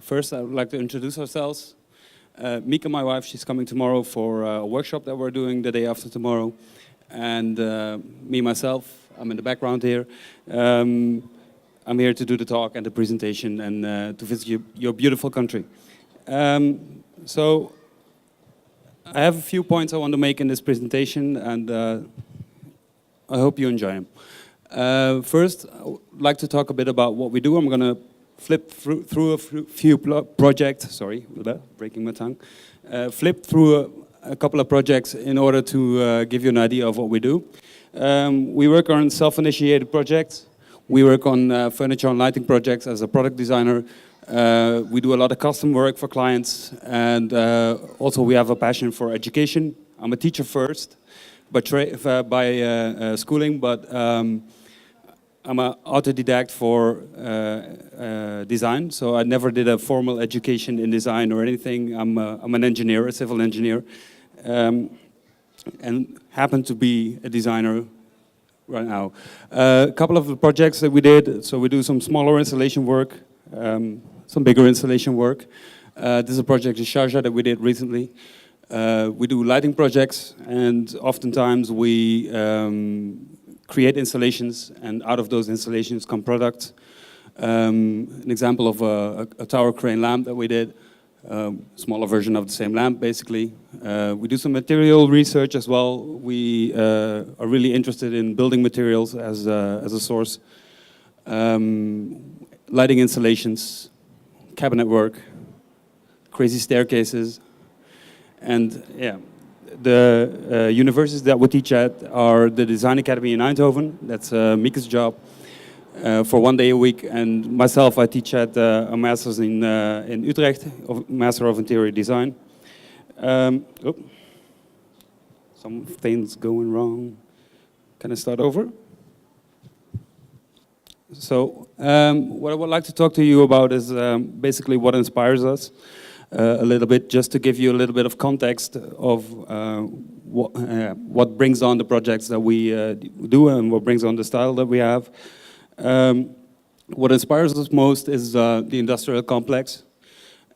First, I would like to introduce ourselves. Mieke, my wife, she's coming tomorrow for a workshop that we're doing the day after tomorrow. And me, myself, I'm in the background here. I'm here to do the talk and the presentation and to visit your beautiful country. So I have a few points I want to make in this presentation, and I hope you enjoy them. First, I would like to talk a bit about what we do. I'm going to flip through a few projects. Sorry, breaking my tongue. Flip through a couple of projects in order to give you an idea of what we do. We work on self-initiated projects. We work on furniture and lighting projects as a product designer. We do a lot of custom work for clients, and also we have a passion for education. I'm a teacher first, by schooling, but I'm an autodidact for design, so I never did a formal education in design or anything. I'm an engineer, a civil engineer, and happen to be a designer right now. A couple of the projects that we did, so we do some smaller installation work, some bigger installation work. This is a project in Sharjah that we did recently. We do lighting projects, and oftentimes we create installations, and out of those installations come products. An example of a tower crane lamp that we did, smaller version of the same lamp basically. We do some material research as well. We are really interested in building materials as a source. Lighting installations, cabinet work, crazy staircases, and yeah. The universities that we teach at are the Design Academy in Eindhoven. That's Mieke's job for 1 day a week. And myself, I teach at a master's in Utrecht, Master of Interior Design. Some things going wrong. Can I start over? So what I would like to talk to you about is basically what inspires us. A little bit, just to give you a little bit of context of what brings on the projects that we do and what brings on the style that we have. What inspires us most is the industrial complex,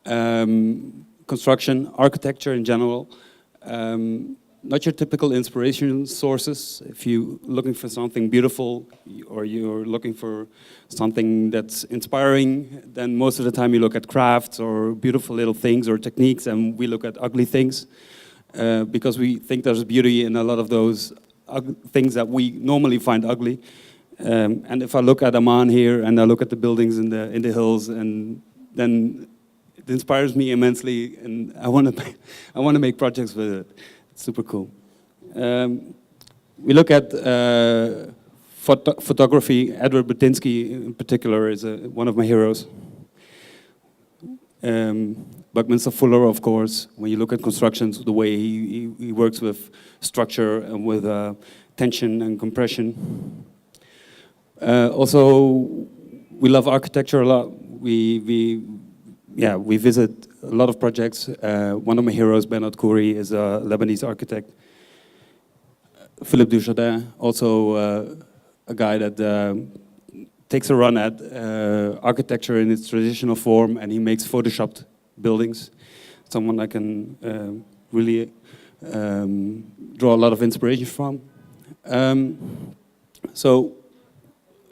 construction, architecture in general. Not your typical inspiration sources. If you're looking for something beautiful or you're looking for something that's inspiring, then most of the time you look at crafts or beautiful little things or techniques, and we look at ugly things because we think there's beauty in a lot of those things that we normally find ugly. And if I look at Amman here and I look at the buildings in the hills, and then it inspires me immensely, and I want to make projects with it. Super cool. We look at photography. Edward Burtynsky in particular is one of my heroes. Buckminster Fuller, of course. When you look at constructions, the way he works with structure and with tension and compression. Also, we love architecture a lot. We visit a lot of projects. One of my heroes, Bernard Khoury, is a Lebanese architect. Philippe Dujardin, also a guy that takes a run at architecture in its traditional form, and he makes photoshopped buildings. Someone I can really draw a lot of inspiration from. So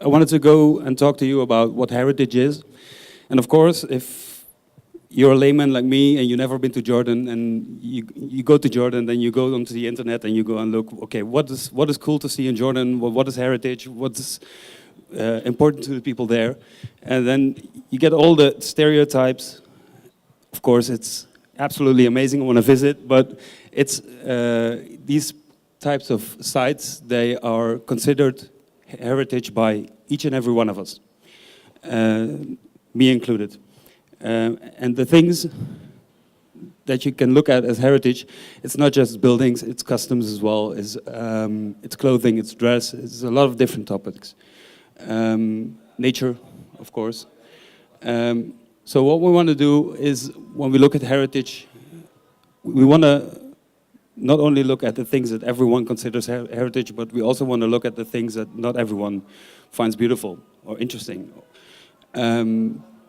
I wanted to go and talk to you about what heritage is. And of course, if you're a layman like me and you've never been to Jordan, and you go to Jordan, then you go onto the internet and you go and look, okay, what is cool to see in Jordan? What is heritage? What is important to the people there? And then you get all the stereotypes. Of course, it's absolutely amazing. I want to visit, but it's these types of sites, they are considered heritage by each and every one of us, me included. And the things that you can look at as heritage, it's not just buildings, it's customs as well, it's clothing, it's dress, it's a lot of different topics. Nature, of course. So what we want to do is, when we look at heritage, we want to not only look at the things that everyone considers heritage, but we also want to look at the things that not everyone finds beautiful or interesting.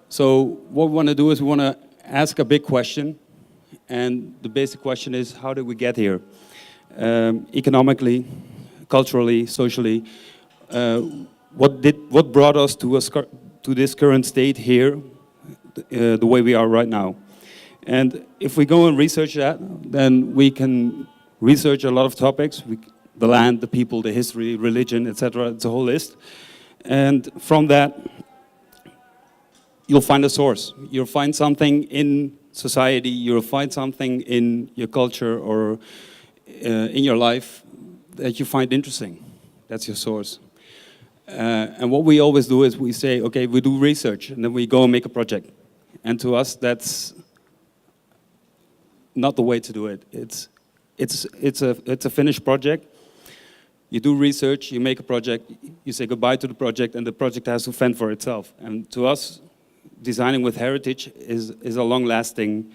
So what we want to do is we want to ask a big question, and the basic question is, how did we get here? Economically, culturally, socially, what brought us to this current state here, the way we are right now? And if we go and research that, then we can research a lot of topics, the land, the people, the history, religion, etc. It's a whole list. And from that, you'll find a source. You'll find something in society, you'll find something in your culture or in your life that you find interesting. That's your source. And what we always do is we say, okay, we do research, and then we go and make a project. And to us, that's not the way to do it. It's a finished project. You do research, you make a project, you say goodbye to the project, and the project has to fend for itself. And to us, designing with heritage is a long-lasting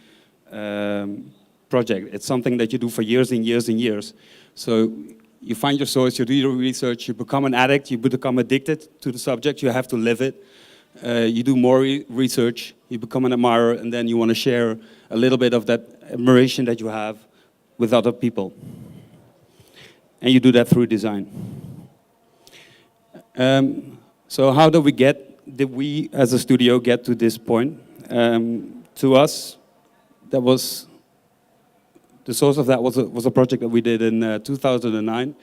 project. It's something that you do for years and years and years. So you find your source, you do your research, you become an addict, you become addicted to the subject, you have to live it. You do more research, you become an admirer, and then you want to share a little bit of that admiration that you have with other people. And you do that through design. So how did we as a studio get to this point? To us, that was the source of that was a project that we did in 2009,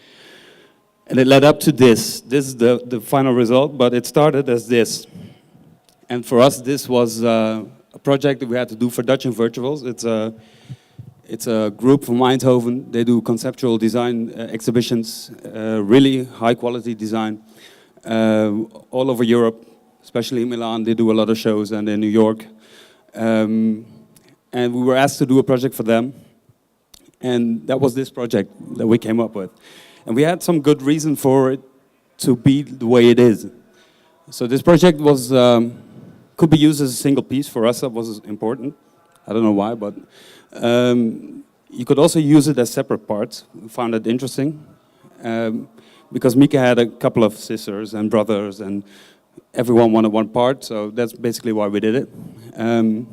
and it led up to this. This is the final result, but it started as this. And for us, this was a project that we had to do for Dutch Virtuals. It's a group from Eindhoven. They do conceptual design exhibitions, really high quality design, all over Europe, especially in Milan. They do a lot of shows, and in New York. And we were asked to do a project for them. And that was this project that we came up with. And we had some good reason for it to be the way it is. So this project was could be used as a single piece. For us, that was important. I don't know why, but you could also use it as separate parts. We found it interesting because Mieke had a couple of sisters and brothers, and everyone wanted one part, so that's basically why we did it. And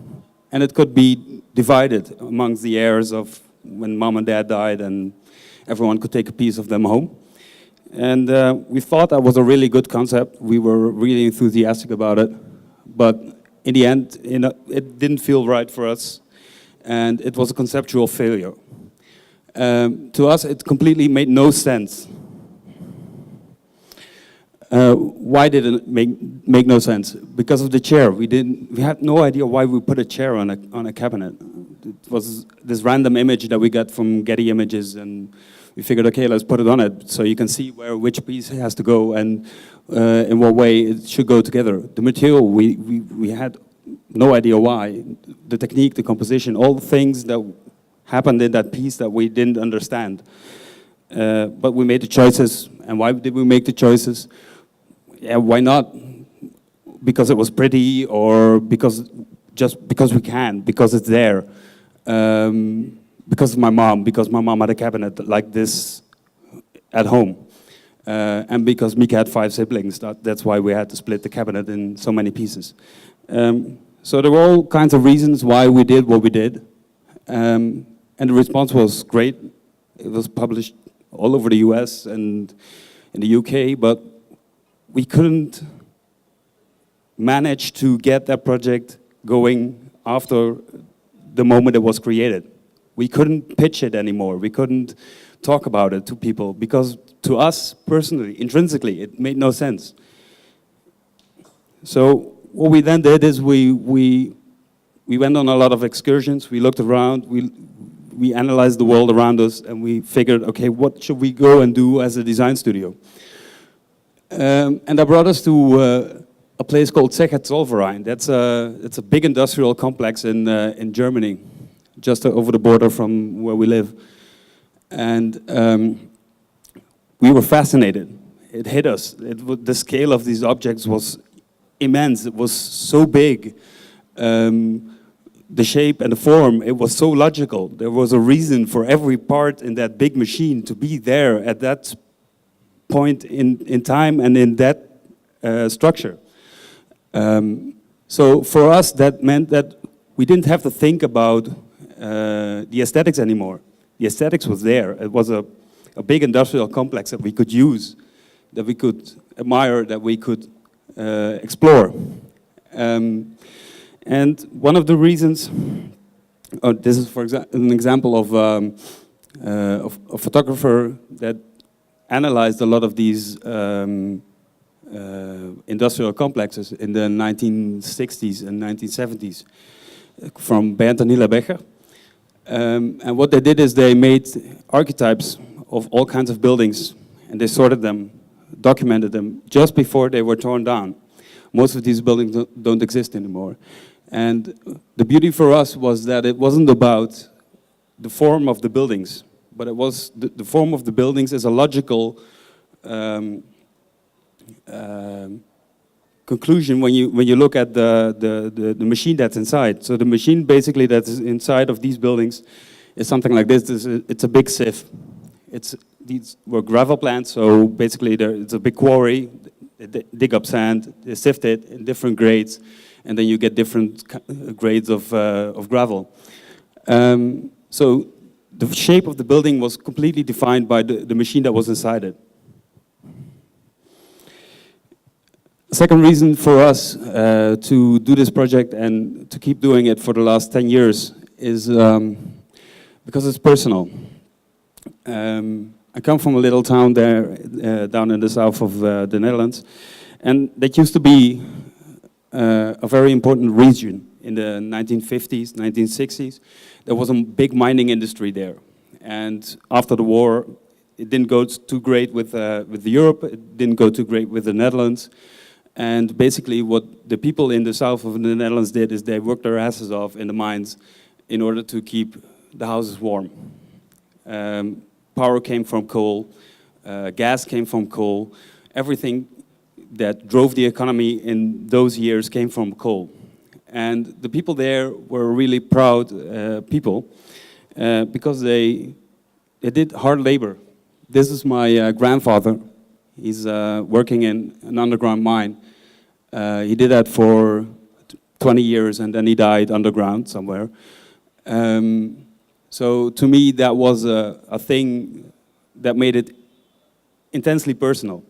it could be divided amongst the heirs of when mom and dad died, and everyone could take a piece of them home. And we thought that was a really good concept. We were really enthusiastic about it. But in the end, it didn't feel right for us. And it was a conceptual failure. To us, it completely made no sense. Why did it make no sense? Because of the chair. We had no idea why we put a chair on a cabinet. It was this random image that we got from Getty Images, and we figured, okay, let's put it on it so you can see which piece has to go and in what way it should go together. The material, we had no idea why. The technique, the composition, all the things that happened in that piece that we didn't understand. But we made the choices. And why did we make the choices? Yeah, why not? Because it was pretty, or just because we can, because it's there. Because of my mom, because my mom had a cabinet like this at home. And because Mieke had 5 siblings, that's why we had to split the cabinet in so many pieces. So there were all kinds of reasons why we did what we did. And the response was great. It was published all over the US and in the UK, but we couldn't manage to get that project going after the moment it was created. We couldn't pitch it anymore. We couldn't talk about it to people because to us personally, intrinsically, it made no sense. So what we then did is we went on a lot of excursions. We looked around. We analyzed the world around us, and we figured, okay, what should we go and do as a design studio? And that brought us to a place called Zollverein. It's a big industrial complex in Germany, just over the border from where we live. And we were fascinated. It hit us. The scale of these objects was immense. It was so big. The shape and the form, it was so logical. There was a reason for every part in that big machine to be there at that point in time and in that structure. So for us, that meant that we didn't have to think about the aesthetics anymore. The aesthetics was there. It was a big industrial complex that we could use, that we could admire, that we could explore. And one of the reasons, this is for example an example of a photographer that analyzed a lot of these industrial complexes in the 1960s and 1970s from Bernd and Hila Becher. And what they did is they made archetypes of all kinds of buildings, and they sorted them, documented them just before they were torn down. Most of these buildings don't exist anymore. And the beauty for us was that it wasn't about the form of the buildings, but it was the form of the buildings is a logical conclusion when you look at the machine that's inside. So the machine basically that's inside of these buildings is something like this. It's a big sieve. These were gravel plants, so basically it's a big quarry. They dig up sand, they sift it in different grades, and then you get different grades of gravel. So the shape of the building was completely defined by the machine that was inside it. Second reason for us to do this project and to keep doing it for the last 10 years is because it's personal. I come from a little town there down in the south of the Netherlands, and that used to be a very important region in the 1950s, 1960s. There was a big mining industry there, and after the war, it didn't go too great with Europe. It didn't go too great with the Netherlands. And basically what the people in the south of the Netherlands did is they worked their asses off in the mines in order to keep the houses warm. Power came from coal, gas came from coal. Everything that drove the economy in those years came from coal. And the people there were really proud people because they did hard labor. This is my grandfather. He's working in an underground mine. He did that for 20 years and then he died underground somewhere. So to me, that was a thing that made it intensely personal.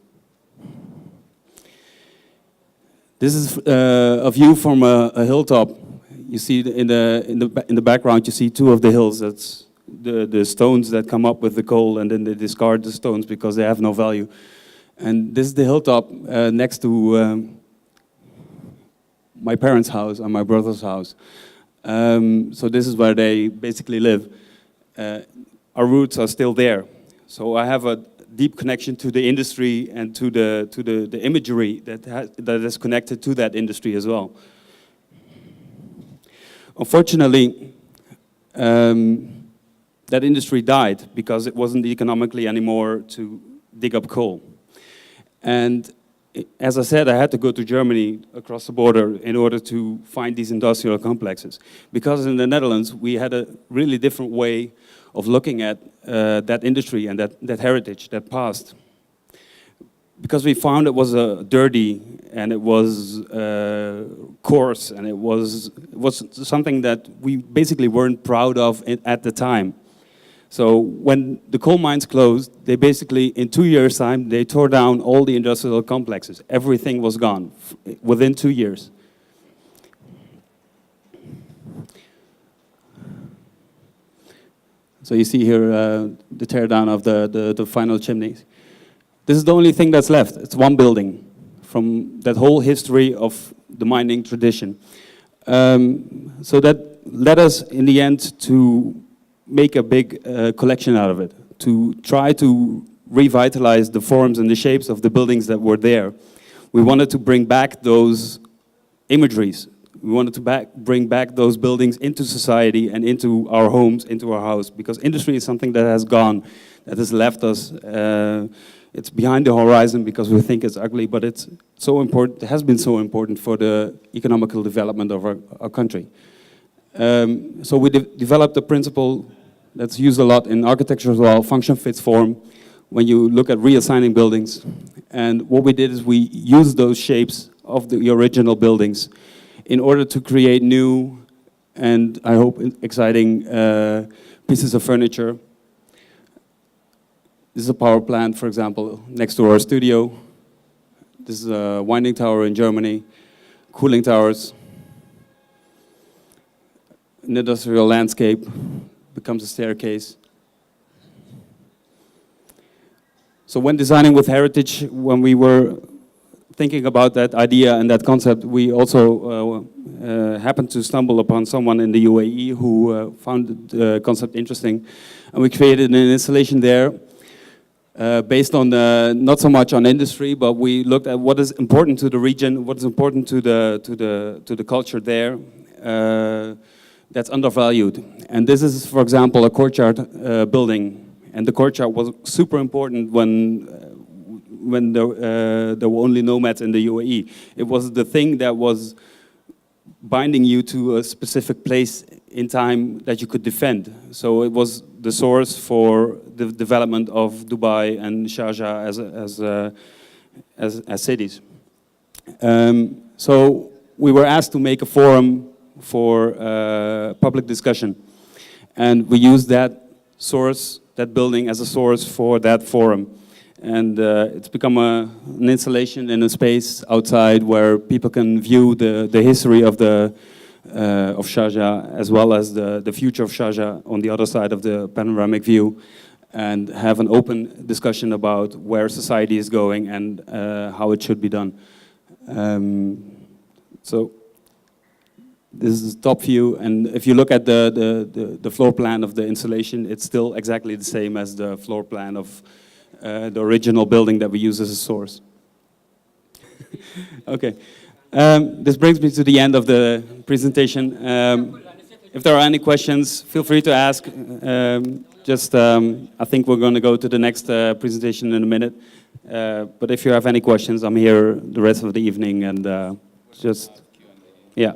This is a view from a hilltop. You see in the background, you see two of the hills. That's the stones that come up with the coal, and then they discard the stones because they have no value. And this is the hilltop next to my parents' house and my brother's house. So this is where they basically live. Our roots are still there. So I have a deep connection to the industry and to the imagery that is connected to that industry as well. Unfortunately, that industry died because it wasn't economically anymore to dig up coal. And as I said, I had to go to Germany across the border in order to find these industrial complexes. Because in the Netherlands, we had a really different way of looking at that industry and that heritage, that past. Because we found it was dirty and it was coarse and it was something that we basically weren't proud of at the time. So when the coal mines closed, they basically, in 2 years' time, they tore down all the industrial complexes. Everything was gone within 2 years. So you see here the teardown of the final chimneys. This is the only thing that's left. It's one building from that whole history of the mining tradition. So that led us, in the end, to make a big collection out of it, to try to revitalize the forms and the shapes of the buildings that were there. We wanted to bring back those imageries. We wanted to bring back those buildings into society and into our homes, into our house, because industry is something that has gone, that has left us. It's behind the horizon because we think it's ugly, but it's so important, it has been so important for the economical development of our country. So we developed a principle that's used a lot in architecture as well, function fits form, when you look at reassigning buildings. And what we did is we used those shapes of the original buildings in order to create new and, I hope, exciting pieces of furniture. This is a power plant, for example, next to our studio. This is a winding tower in Germany, cooling towers. An industrial landscape becomes a staircase. So when designing with heritage, when we were thinking about that idea and that concept, we also happened to stumble upon someone in the UAE who found the concept interesting. And we created an installation there based on not so much on industry, but we looked at what is important to the region, what is important to the culture there that's undervalued. And this is, for example, a courtyard building. And the courtyard was super important when there were only nomads in the UAE. It was the thing that was binding you to a specific place in time that you could defend. So it was the source for the development of Dubai and Sharjah as cities. So we were asked to make a forum for public discussion. And we used that source, that building, as a source for that forum. And it's become an installation in a space outside where people can view the history of Sharjah, as well as the future of Sharjah on the other side of the panoramic view, and have an open discussion about where society is going and how it should be done. So this is the top view, and if you look at the floor plan of the installation, it's still exactly the same as the floor plan of the original building that we use as a source. Okay, this brings me to the end of the presentation. If there are any questions, feel free to ask. I think we're going to go to the next presentation in a minute. But if you have any questions, I'm here the rest of the evening, and yeah.